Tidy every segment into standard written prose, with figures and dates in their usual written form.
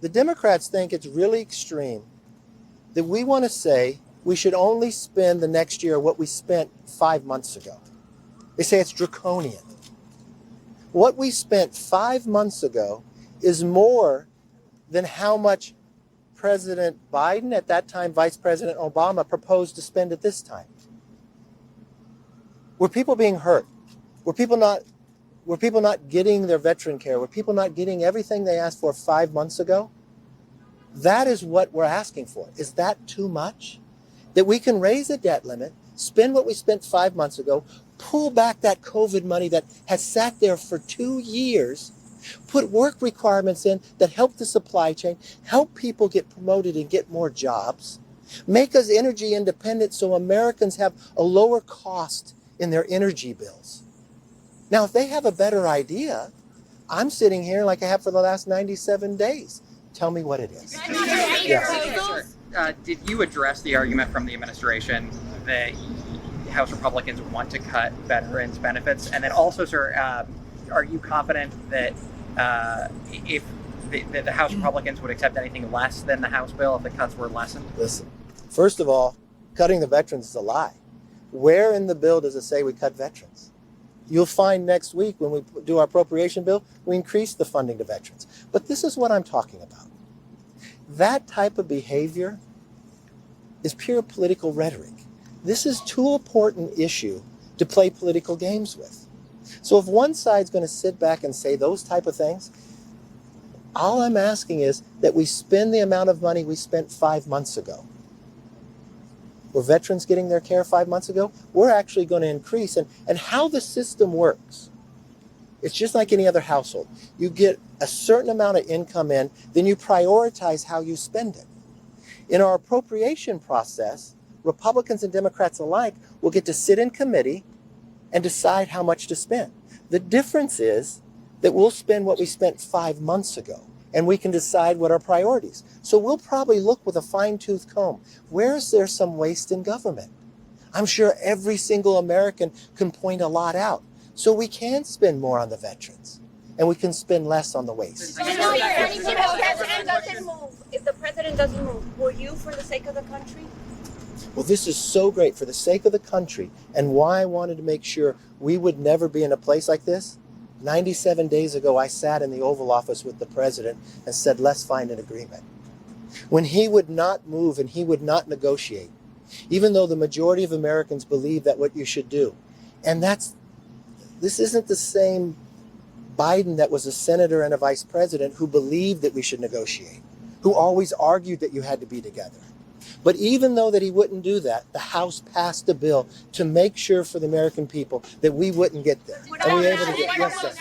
The Democrats think it's really extreme that we want to say we should only spend the next year what we spent 5 months ago. They say it's draconian. What we spent 5 months ago is more than how much President Biden, at that time Vice President Obama, proposed to spend at this time. Were people being hurt? Were people not getting their veteran care? Were people not getting everything they asked for 5 months ago? That is what we're asking for. Is that too much? That we can raise the debt limit, spend what we spent 5 months ago, pull back that COVID money that has sat there for 2 years, put work requirements in that help the supply chain, help people get promoted and get more jobs, make us energy independent so Americans have a lower cost in their energy bills. Now, if they have a better idea, I'm sitting here like I have for the last 97 days. Tell me what it is. Yes. Did you address the argument from the administration that House Republicans want to cut veterans' benefits? And then also, sir, are you confident that if the House Republicans would accept anything less than the House bill if the cuts were lessened? Listen, first of all, cutting the veterans is a lie. Where in the bill does it say we cut veterans? You'll find next week when we do our appropriation bill, we increase the funding to veterans. But this is what I'm talking about. That type of behavior is pure political rhetoric. This is too important issue to play political games with. So if one side's going to sit back and say those type of things, all I'm asking is that we spend the amount of money we spent 5 months ago. Were veterans getting their care 5 months ago? We're actually going to increase. And how the system works, it's just like any other household. You get a certain amount of income in, then you prioritize how you spend it. In our appropriation process, Republicans and Democrats alike will get to sit in committee and decide how much to spend. The difference is that we'll spend what we spent 5 months ago, and we can decide what our priorities. So we'll probably look with a fine-tooth comb. Where is there some waste in government? I'm sure every single American can point a lot out. So we can spend more on the veterans, and we can spend less on the waste. If the president doesn't move, will you, for the sake of the country? Well, this is so great for the sake of the country, and why I wanted to make sure we would never be in a place like this. 97 days ago, I sat in the Oval Office with the president and said, let's find an agreement. When he would not move and he would not negotiate, even though the majority of Americans believe that what you should do. And this isn't the same Biden that was a senator and a vice president who believed that we should negotiate, who always argued that you had to be together. But even though that he wouldn't do that, the House passed a bill to make sure for the American people that we wouldn't get there. And we were able to get, yes, sir.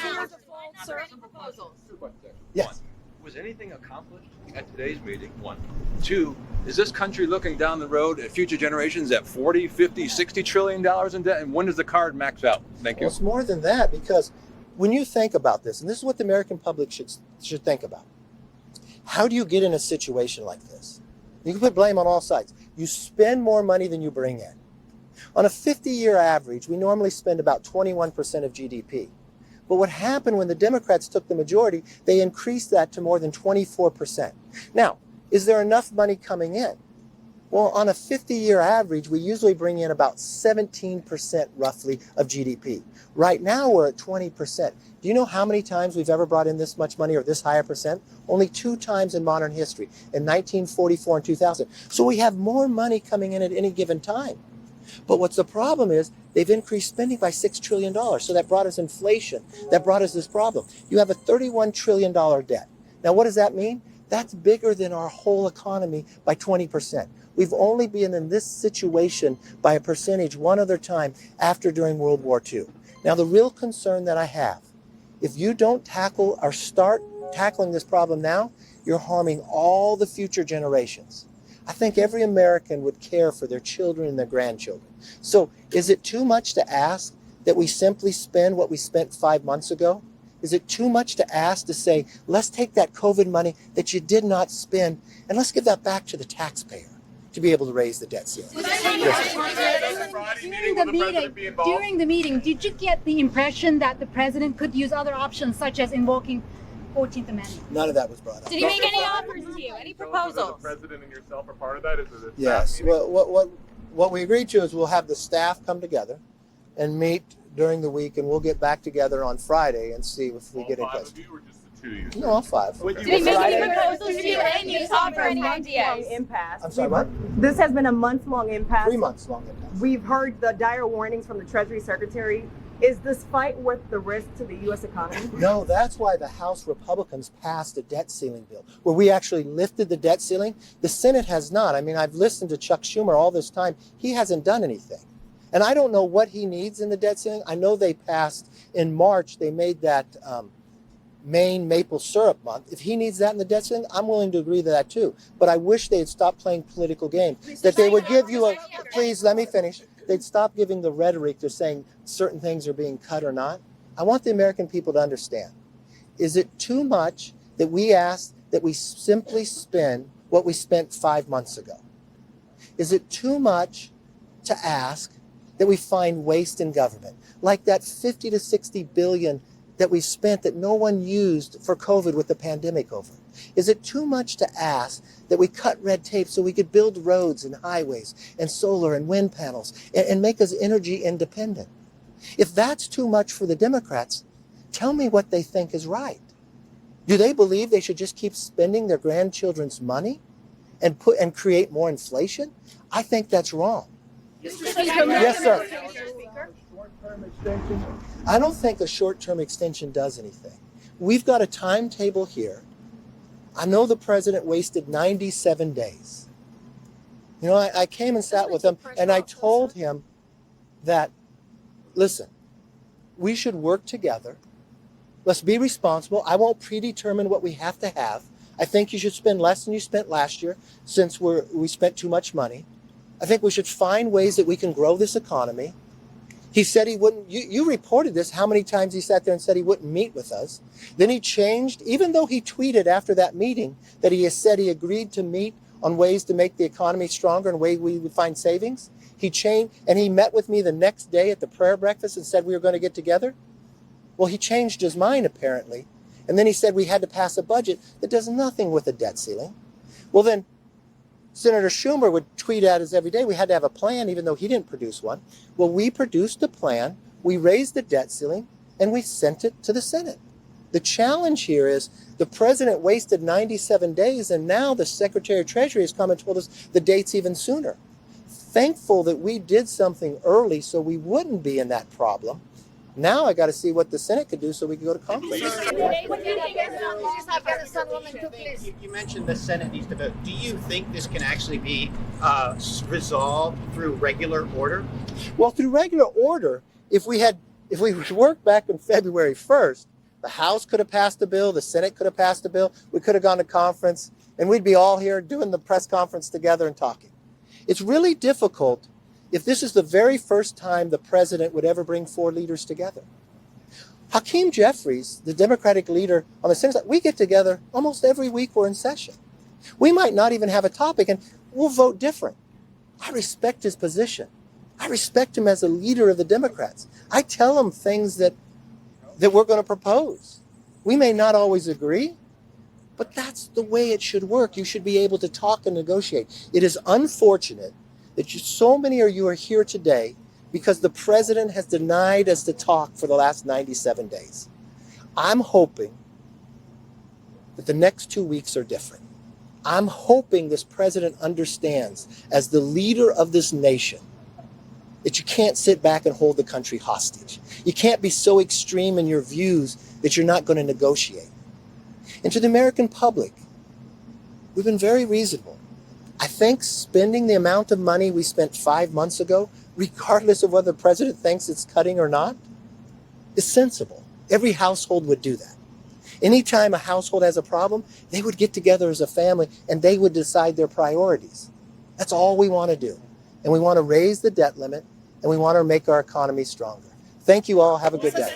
Yes. One, was anything accomplished at today's meeting? One. Two, is this country looking down the road at future generations at 40, 50, 60 trillion dollars in debt? And when does the card max out? Thank you. Well, it's more than that, because when you think about this, and this is what the American public should think about, how do you get in a situation like this? You can put blame on all sides. You spend more money than you bring in. On a 50-year average, we normally spend about 21% of GDP. But what happened when the Democrats took the majority, they increased that to more than 24%. Now, is there enough money coming in? Well, on a 50-year average, we usually bring in about 17% roughly of GDP. Right now, we're at 20%. Do you know how many times we've ever brought in this much money or this higher percent? Only 2 times in modern history, in 1944 and 2000. So we have more money coming in at any given time. But what's the problem is they've increased spending by $6 trillion. So that brought us inflation. That brought us this problem. You have a $31 trillion debt. Now, what does that mean? That's bigger than our whole economy by 20%. We've only been in this situation by a percentage one other time during World War II. Now, the real concern that I have, if you don't tackle or start tackling this problem now, you're harming all the future generations. I think every American would care for their children and their grandchildren. So is it too much to ask that we simply spend what we spent 5 months ago? Is it too much to ask to say, let's take that COVID money that you did not spend and let's give that back to the taxpayer to be able to raise the debt ceiling? During the meeting, did you get the impression that the president could use other options such as invoking 14th Amendment? None of that was brought up. Did he make any offers to you? Any The proposals? president and yourself are part of that? Is it a staff Yes. meeting? Well, what we agreed to is we'll have the staff come together and meet during the week, and we'll get back together on Friday and see if we All get in five touch. of you or just the two of you? No, all five. Did he make any proposals to you? Any news offer, any ideas? Impasse. I'm sorry, what? This has been a month-long impasse. 3 months long impasse. We've heard the dire warnings from the Treasury Secretary. Is this fight worth the risk to the U.S. economy? No, that's why the House Republicans passed a debt ceiling bill, where we actually lifted the debt ceiling. The Senate has not. I mean, I've listened to Chuck Schumer all this time. He hasn't done anything. And I don't know what he needs in the debt ceiling. I know they passed in March, they made that Maine maple syrup month. If he needs that in the debt ceiling, I'm willing to agree to that too. But I wish they'd stop playing political games. That they would give you please let me finish. They'd stop giving the rhetoric to saying certain things are being cut or not. I want the American people to understand. Is it too much that we ask that we simply spend what we spent 5 months ago? Is it too much to ask that we find waste in government, like that 50 to 60 billion that we spent that no one used for COVID with the pandemic over? Is it too much to ask that we cut red tape so we could build roads and highways and solar and wind panels and make us energy independent? If that's too much for the Democrats, tell me what they think is right. Do they believe they should just keep spending their grandchildren's money and create more inflation? I think that's wrong. Yes, sir. Short-term extension? I don't think a short-term extension does anything. We've got a timetable here. I know the president wasted 97 days. You know, I came and sat with him and I told him that, listen, we should work together. Let's be responsible. I won't predetermine what we have to have. I think you should spend less than you spent last year since we spent too much money. I think we should find ways that we can grow this economy. He said he wouldn't, you reported this, how many times he sat there and said he wouldn't meet with us. Then he changed, even though he tweeted after that meeting that he has said he agreed to meet on ways to make the economy stronger and ways we would find savings. He changed, and he met with me the next day at the prayer breakfast and said we were going to get together. Well, he changed his mind apparently. And then he said we had to pass a budget that does nothing with a debt ceiling. Well, then Senator Schumer would tweet at us every day. We had to have a plan, even though he didn't produce one. Well, we produced a plan. We raised the debt ceiling, and we sent it to the Senate. The challenge here is the president wasted 97 days, and now the Secretary of Treasury has come and told us the date's even sooner. Thankful that we did something early so we wouldn't be in that problem. Now I got to see what the Senate could do so we can go to Congress. You mentioned the Senate needs to vote. Do you think this can actually be resolved through regular order? Well, through regular order, if we worked back on February 1st, the House could have passed a bill, the Senate could have passed a bill, we could have gone to conference, and we'd be all here doing the press conference together and talking. It's really difficult if this is the very first time the president would ever bring four leaders together. Hakeem Jeffries, the Democratic leader on the Senate side, we get together almost every week we're in session. We might not even have a topic and we'll vote different. I respect his position. I respect him as a leader of the Democrats. I tell him things that we're going to propose. We may not always agree, but that's the way it should work. You should be able to talk and negotiate. It is unfortunate that so many of you are here today because the president has denied us to talk for the last 97 days. I'm hoping that the next 2 weeks are different. I'm hoping this president understands, as the leader of this nation, that you can't sit back and hold the country hostage. You can't be so extreme in your views that you're not going to negotiate. And to the American public, we've been very reasonable. I think spending the amount of money we spent 5 months ago, regardless of whether the president thinks it's cutting or not, is sensible. Every household would do that. Anytime a household has a problem, they would get together as a family and they would decide their priorities. That's all we want to do. And we want to raise the debt limit and we want to make our economy stronger. Thank you all. Have a good day.